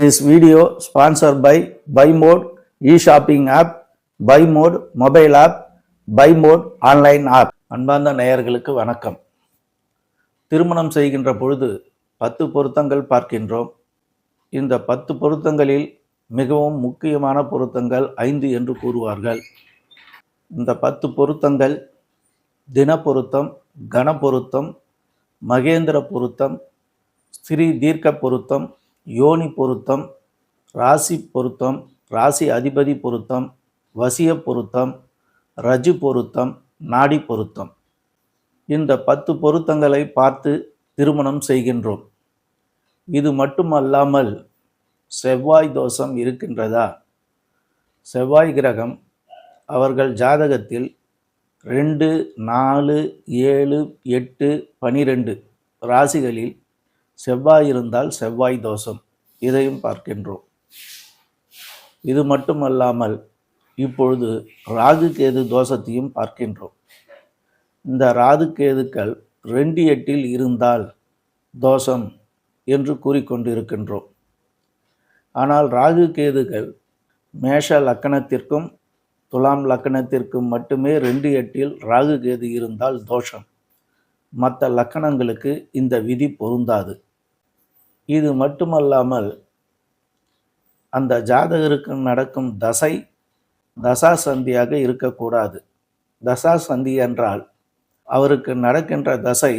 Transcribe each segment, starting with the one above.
This video sponsored by BuyMode e-shopping app, BuyMode mobile app, BuyMode online app. அன்பார்ந்த நேயர்களுக்கு வணக்கம். திருமணம் செய்கின்ற பொழுது 10 பொருத்தங்கள் பார்க்கின்றோம். இந்த 10 பொருத்தங்களில் மிகவும் முக்கியமான பொருத்தங்கள் 5 என்று கூறுவார்கள். இந்த 10 பொருத்தங்கள் தின பொருத்தம், கண பொருத்தம், மகேந்திர பொருத்தம், ஸ்திரீ தீர்க்க பொருத்தம், யோனி பொருத்தம், ராசி பொருத்தம், ராசி அதிபதி பொருத்தம், வசிய பொருத்தம், ரஜு பொருத்தம், நாடி பொருத்தம். இந்த 10 பொருத்தங்களை பார்த்து திருமணம் செய்கின்றோம். இது மட்டுமல்லாமல் செவ்வாய் தோஷம் இருக்கின்றதா? செவ்வாய் கிரகம் அவர்கள் ஜாதகத்தில் 2, 4, 7, 8, 12 ராசிகளில் செவ்வாய் இருந்தால் செவ்வாய் தோஷம், இதையும் பார்க்கின்றோம். இது மட்டுமல்லாமல் இப்பொழுது ராகு கேது தோஷத்தையும் பார்க்கின்றோம். இந்த ராகு கேதுக்கள் 2, 8 இருந்தால் தோஷம் என்று கூறிக்கொண்டிருக்கின்றோம். ஆனால் ராகு கேதுகள் மேஷ லக்கணத்திற்கும் துலாம் லக்கணத்திற்கும் மட்டுமே 2, 8 ராகு கேது இருந்தால் தோஷம். மற்ற லக்கணங்களுக்கு இந்த விதி பொருந்தாது. இது மட்டுமல்லாமல் அந்த ஜாதகருக்கு நடக்கும் தசை தசா சந்தியாக இருக்கக்கூடாது. தசா சந்தி என்றால் அவருக்கு நடக்கின்ற தசை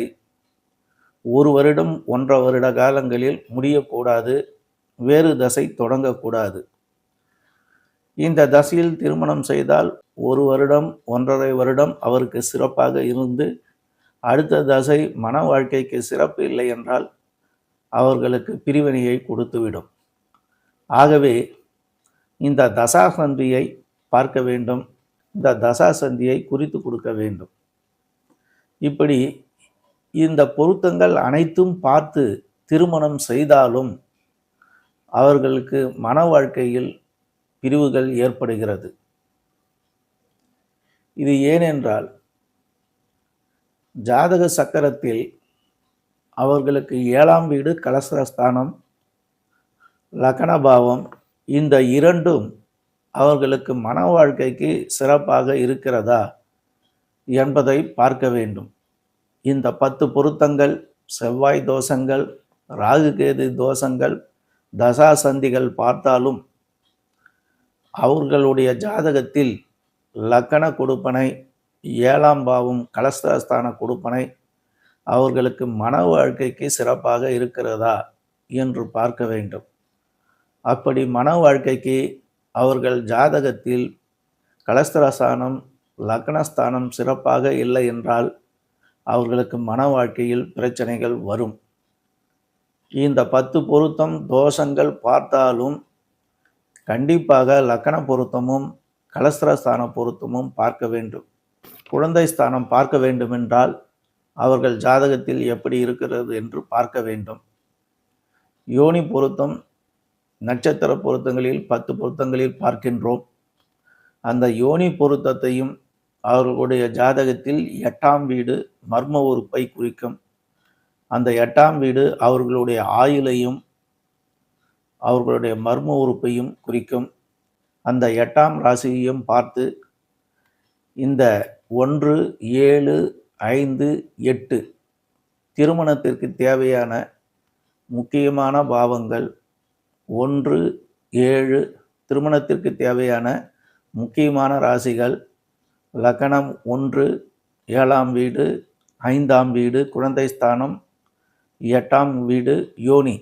1 வருடம் 1.5 வருட காலங்களில் முடியக்கூடாது, வேறு தசை தொடங்கக்கூடாது. இந்த தசையில் திருமணம் செய்தால் 1 வருடம் 1.5 வருடம் அவருக்கு சிறப்பாக இருந்து அடுத்த தசை மன வாழ்க்கைக்கு சிறப்பு இல்லை என்றால் அவர்களுக்கு பிரிவினையை கொடுத்துவிடும். ஆகவே இந்த தசா சந்தியை பார்க்க வேண்டும், இந்த தசா சந்தியை குறித்து கொடுக்க வேண்டும். இப்படி இந்த பொருத்தங்கள் அனைத்தும் பார்த்து திருமணம் செய்தாலும் அவர்களுக்கு மன வாழ்க்கையில் பிரிவுகள் ஏற்படுகிறது. இது ஏனென்றால் ஜாதக சக்கரத்தில் அவர்களுக்கு 7ஆம் வீடு கலஸ்திரஸ்தானம், லக்னபாவம், இந்த இரண்டும் அவர்களுக்கு மன வாழ்க்கைக்கு சிறப்பாக இருக்கிறதா என்பதை பார்க்க வேண்டும். இந்த 10 பொருத்தங்கள், செவ்வாய் தோஷங்கள், ராகு கேது தோஷங்கள், தசா சந்திகள் பார்த்தாலும் அவர்களுடைய ஜாதகத்தில் லக்கண கொடுப்பனை, 7ஆம் பாவம் கலஸ்திரஸ்தான கொடுப்பனை அவர்களுக்கு மன வாழ்க்கைக்கு சிறப்பாக இருக்கிறதா என்று பார்க்க வேண்டும். அப்படி மன வாழ்க்கைக்கு அவர்கள் ஜாதகத்தில் கலஸ்திரஸ்தானம், லக்னஸ்தானம் சிறப்பாக இல்லை என்றால் அவர்களுக்கு மன வாழ்க்கையில் பிரச்சனைகள் வரும். இந்த 10 பொருத்தம் தோஷங்கள் பார்த்தாலும் கண்டிப்பாக லக்கண பொருத்தமும் கலஸ்திரஸ்தான பொருத்தமும் பார்க்க வேண்டும். குழந்தை ஸ்தானம் பார்க்க வேண்டுமென்றால் அவர்கள் ஜாதகத்தில் எப்படி இருக்கிறது என்று பார்க்க வேண்டும். யோனி பொருத்தம் நட்சத்திர பொருத்தங்களில் 10 பொருத்தங்களில் பார்க்கின்றோம். அந்த யோனி பொருத்தத்தையும் அவர்களுடைய ஜாதகத்தில் 8ஆம் வீடு மர்ம உறுப்பை குறிக்கும். அந்த 8ஆம் வீடு அவர்களுடைய ஆயுளையும் அவர்களுடைய மர்ம உறுப்பையும் குறிக்கும். அந்த 8ஆம் ராசியையும் பார்த்து இந்த 1, 7, 5, 8 திருமணத்திற்கு தேவையான முக்கியமான பாவங்கள், 1, 7 திருமணத்திற்கு தேவையான முக்கியமான ராசிகள், லக்னம் 1, 7ஆம் வீடு, 5ஆம் வீடு குழந்தை ஸ்தானம், 8ஆம் வீடு யோனி,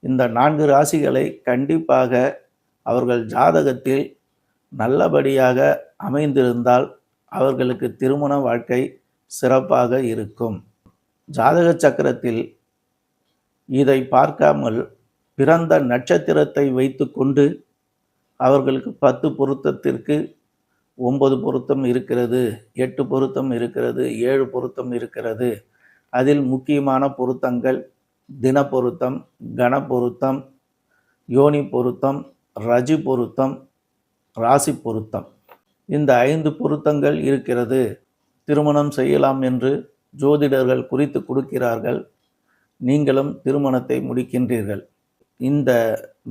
இந்த 4 ராசிகளை கண்டிப்பாக அவர்கள் ஜாதகத்தில் நல்லபடியாக அமைந்திருந்தால் அவர்களுக்கு திருமண வாழ்க்கை சிறப்பாக இருக்கும். ஜாதக சக்கரத்தில் இதை பார்க்காமல் பிறந்த நட்சத்திரத்தை வைத்து கொண்டு அவர்களுக்கு 10 பொருத்தத்திற்கு 9 பொருத்தம் இருக்கிறது, 8 பொருத்தம் இருக்கிறது, 7 பொருத்தம் இருக்கிறது. அதில் முக்கியமான பொருத்தங்கள் தின பொருத்தம், கண பொருத்தம், யோனி பொருத்தம், ரஜு பொருத்தம், ராசி பொருத்தம், இந்த 5 பொருத்தங்கள் இருக்கிறது. திருமணம் செய்யலாம் என்று ஜோதிடர்கள் குறித்து கொடுக்கிறார்கள். நீங்களும் திருமணத்தை முடிக்கின்றீர்கள். இந்த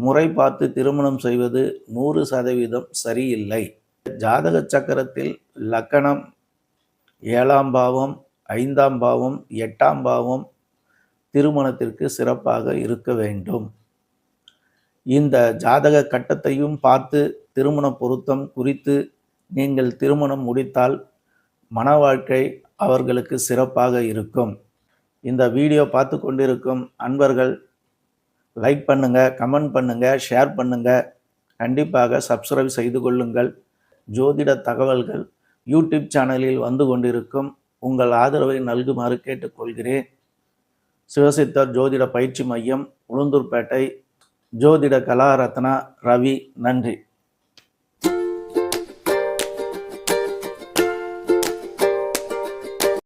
முறை பார்த்து திருமணம் செய்வது 100% சரியில்லை. ஜாதக சக்கரத்தில் லக்கணம் 7ஆம் பாவம், 5ஆம் பாவம், 8ஆம் பாவம் திருமணத்திற்கு சிறப்பாக இருக்க வேண்டும். இந்த ஜாதக கட்டத்தையும் பார்த்து திருமண பொருத்தம் குறித்து நீங்கள் திருமணம் முடித்தால் மன வாழ்க்கை அவர்களுக்கு சிறப்பாக இருக்கும். இந்த வீடியோ பார்த்து கொண்டிருக்கும் அன்பர்கள் லைக் பண்ணுங்க, கமெண்ட் பண்ணுங்க, ஷேர் பண்ணுங்க. கண்டிப்பாக சப்ஸ்கிரைப் செய்து கொள்ளுங்கள். ஜோதிட தகவல்கள் யூடியூப் சேனலில் வந்து கொண்டிருக்கும். உங்கள் ஆதரவை நல்குமாறு கேட்டுக்கொள்கிறேன். சிவசித்தர் ஜோதிட பயிற்சி மையம், உளுந்தூர்பேட்டை. ஜோதிட கலாரத்னா ரவி. நன்றி.